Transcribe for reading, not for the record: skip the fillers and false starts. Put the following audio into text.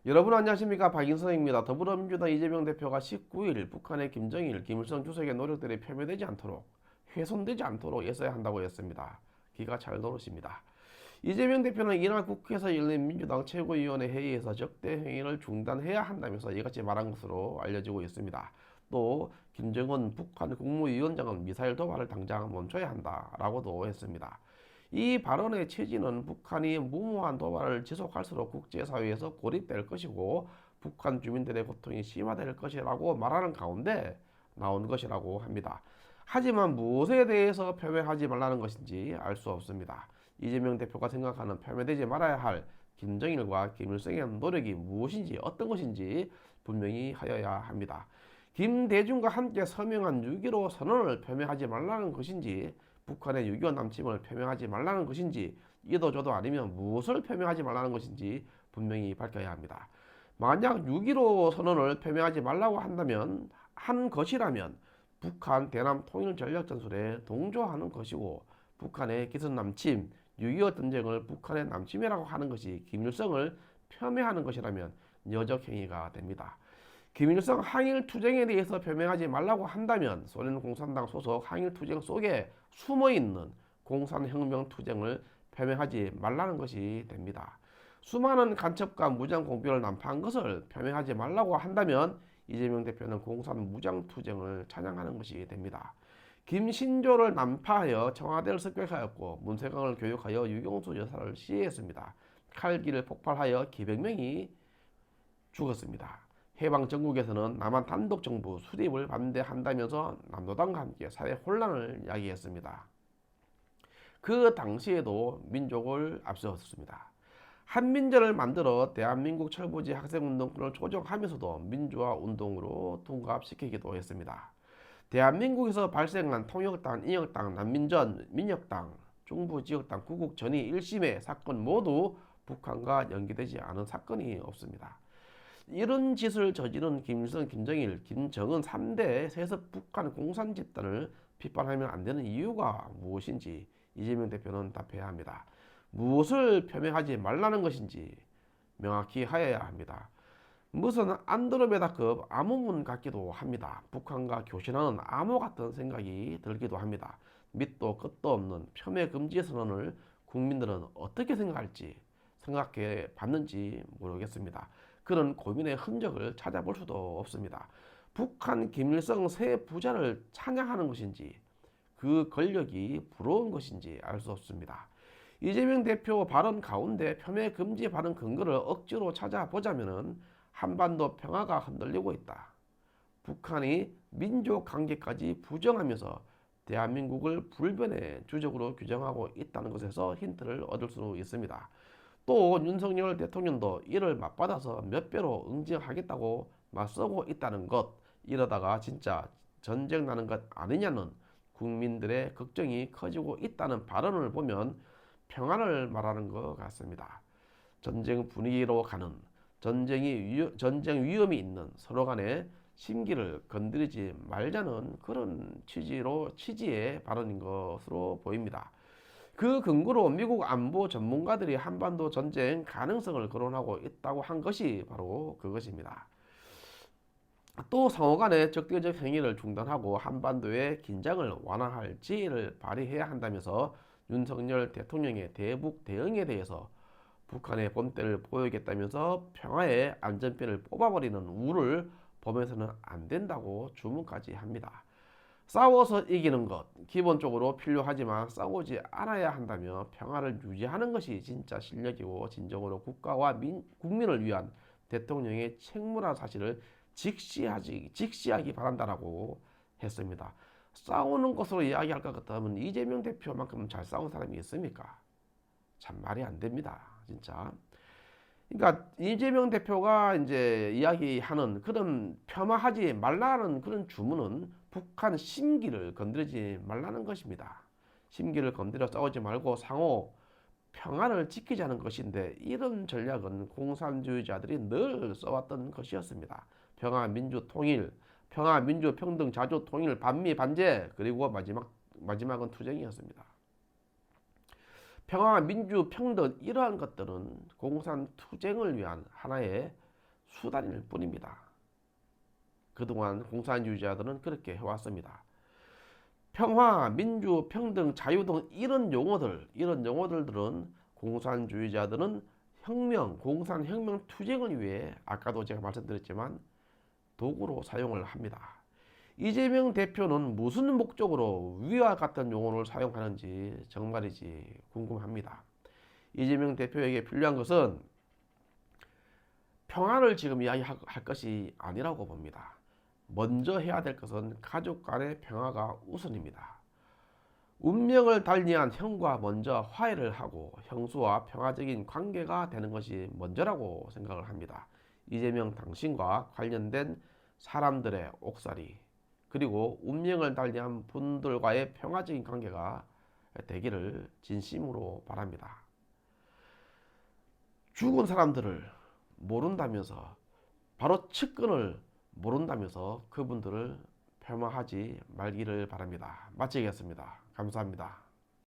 여러분 안녕하십니까? 박인성입니다. 더불어민주당 이재명 대표가 19일 북한의 김정일, 김일성 주석의 노력들이 폄훼되지 않도록, 훼손되지 않도록 애써야 한다고 했습니다. 기가 찰 노릇입니다. 이재명 대표는 이날 국회에서 열린 민주당 최고위원회 회의에서 적대 행위를 중단해야 한다면서 이같이 말한 것으로 알려지고 있습니다. 또 김정은 북한 국무위원장은 미사일 도발을 당장 멈춰야 한다라고도 했습니다. 이 발언의 취지는 북한이 무모한 도발을 지속할수록 국제사회에서 고립될 것이고 북한 주민들의 고통이 심화될 것이라고 말하는 가운데 나온 것이라고 합니다. 하지만 무엇에 대해서 표명하지 말라는 것인지 알 수 없습니다. 이재명 대표가 생각하는 표명되지 말아야 할 김정일과 김일성의 노력이 무엇인지 어떤 것인지 분명히 하여야 합니다. 김대중과 함께 서명한 6.15 선언을 표명하지 말라는 것인지 북한의 6.25 남침을 표명하지 말라는 것인지 이도저도 아니면 무엇을 표명하지 말라는 것인지 분명히 밝혀야 합니다. 만약 6.15 선언을 표명하지 말라고 한 것이라면 북한 대남 통일 전략 전술에 동조하는 것이고 북한의 기습 남침, 6.25 전쟁을 북한의 남침이라고 하는 것이 김일성을 폄훼하는 것이라면 여적 행위가 됩니다. 김일성 항일투쟁에 대해서 표명하지 말라고 한다면 소련 공산당 소속 항일투쟁 속에 숨어있는 공산혁명투쟁을 표명하지 말라는 것이 됩니다. 수많은 간첩과 무장 공비를 난파한 것을 표명하지 말라고 한다면 이재명 대표는 공산 무장투쟁을 찬양하는 것이 됩니다. 김신조를 난파하여 청와대를 습격하였고 문세광을 교육하여 유경수 여사를 시해했습니다. 칼기를 폭발하여 기백 명이 죽었습니다. 해방 전국에서는 남한 단독 정부 수립을 반대한다면서 남노당과 함께 사회 혼란을 야기했습니다. 그 당시에도 민족을 앞세웠습니다. 한민족을 만들어 대한민국 철부지 학생운동권을 조정하면서도 민주화 운동으로 둔갑시키기도 했습니다. 대한민국에서 발생한 통역당, 인역당, 난민전, 민혁당, 중부지역당, 구국전이 1심의 사건 모두 북한과 연계되지 않은 사건이 없습니다. 이런 짓을 저지른 김일성, 김정일, 김정은 3대 세습 북한 공산 집단을 비판하면 안 되는 이유가 무엇인지 이재명 대표는 답해야 합니다. 무엇을 표명하지 말라는 것인지 명확히 하여야 합니다. 무슨 안드로메다급 암호문 같기도 합니다. 북한과 교신하는 암호 같은 생각이 들기도 합니다. 밑도 끝도 없는 폄훼 금지 선언을 국민들은 어떻게 생각할지 생각해 봤는지 모르겠습니다. 그런 고민의 흔적을 찾아볼 수도 없습니다. 북한 김일성 세 부자를 찬양하는 것인지 그 권력이 부러운 것인지 알 수 없습니다. 이재명 대표 발언 가운데 폄훼 금지 발언 근거를 억지로 찾아보자면은 한반도 평화가 흔들리고 있다. 북한이 민족 관계까지 부정하면서 대한민국을 불변의 주적으로 규정하고 있다는 것에서 힌트를 얻을 수 있습니다. 또 윤석열 대통령도 이를 맞받아서 몇 배로 응징하겠다고 맞서고 있다는 것, 이러다가 진짜 전쟁 나는 것 아니냐는 국민들의 걱정이 커지고 있다는 발언을 보면 평화를 말하는 것 같습니다. 전쟁 분위기로 가는 전쟁 위험이 있는 서로 간의 심기를 건드리지 말자는 그런 취지의 발언인 것으로 보입니다. 그 근거로 미국 안보 전문가들이 한반도 전쟁 가능성을 거론하고 있다고 한 것이 바로 그것입니다. 또 상호 간의 적대적 행위를 중단하고 한반도의 긴장을 완화할 지혜를 발휘해야 한다면서 윤석열 대통령의 대북 대응에 대해서 북한의 본때를 보여주겠다면서 평화의 안전핀을 뽑아버리는 우를 보면서는 안 된다고 주문까지 합니다. 싸워서 이기는 것 기본적으로 필요하지만 싸우지 않아야 한다며 평화를 유지하는 것이 진짜 실력이고 진정으로 국가와 국민을 위한 대통령의 책무라는 사실을 직시하기 바란다라고 했습니다. 싸우는 것으로 이야기할 것 같다면 이재명 대표만큼 잘 싸운 사람이 있습니까? 참 말이 안 됩니다. 진짜. 그러니까 이재명 대표가 이제 이야기하는 그런 폄하하지 말라는 그런 주문은 북한 심기를 건드리지 말라는 것입니다. 심기를 건드려 싸우지 말고 상호 평화를 지키자는 것인데 이런 전략은 공산주의자들이 늘 써왔던 것이었습니다. 평화, 민주, 통일, 평화, 민주, 평등, 자주, 통일, 반미, 반제, 그리고 마지막은 투쟁이었습니다. 평화, 민주, 평등 이러한 것들은 공산 투쟁을 위한 하나의 수단일 뿐입니다. 그동안 공산주의자들은 그렇게 해왔습니다. 평화, 민주, 평등, 자유 등 이런 용어들은 공산주의자들은 공산혁명 투쟁을 위해 아까도 제가 말씀드렸지만 도구로 사용을 합니다. 이재명 대표는 무슨 목적으로 위와 같은 용어를 사용하는지 정말이지 궁금합니다. 이재명 대표에게 필요한 것은 평화를 지금 이야기할 것이 아니라고 봅니다. 먼저 해야 될 것은 가족 간의 평화가 우선입니다. 운명을 달리한 형과 먼저 화해를 하고 형수와 평화적인 관계가 되는 것이 먼저라고 생각을 합니다. 이재명 당신과 관련된 사람들의 옥살이 그리고 운명을 달리한 분들과의 평화적인 관계가 되기를 진심으로 바랍니다. 죽은 사람들을 모른다면서 바로 측근을 모른다면서 그분들을 폄하하지 말기를 바랍니다. 마치겠습니다. 감사합니다.